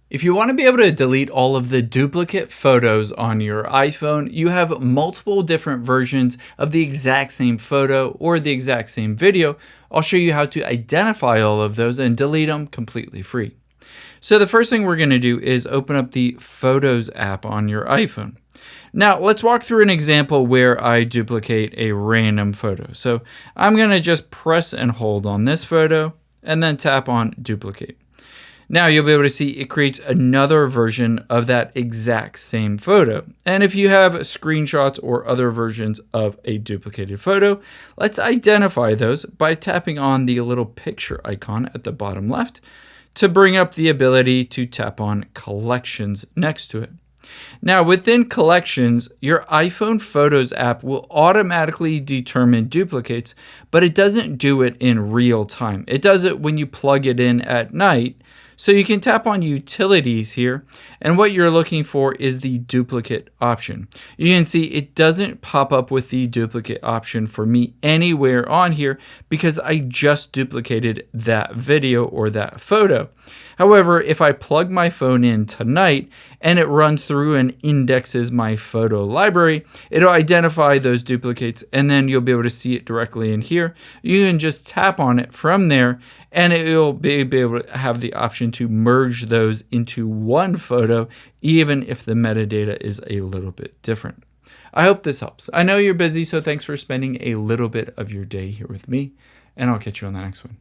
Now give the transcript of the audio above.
If you want to be able to delete all of the duplicate photos on your iPhone, you have multiple different versions of the exact same photo or the exact same video. I'll show you how to identify all of those and delete them completely free. So the first thing we're going to do is open up the Photos app on your iPhone. Now let's walk through an example where I duplicate a random photo. So I'm going to just press and hold on this photo and then tap on Duplicate. Now you'll be able to see it creates another version of that exact same photo. And if you have screenshots or other versions of a duplicated photo, let's identify those by tapping on the little picture icon at the bottom left to bring up the ability to tap on Collections next to it. Now within Collections, your iPhone Photos app will automatically determine duplicates, but it doesn't do it in real time. It does it when you plug it in at night. So you can tap on Utilities here, and what you're looking for is the duplicate option. You can see it doesn't pop up with the duplicate option for me anywhere on here because I just duplicated that video or that photo. However, if I plug my phone in tonight and it runs through and indexes my photo library, it'll identify those duplicates and then you'll be able to see it directly in here. You can just tap on it from there and it will be able to have the option to merge those into one photo, even if the metadata is a little bit different. I hope this helps. I know you're busy, so thanks for spending a little bit of your day here with me, and I'll catch you on the next one.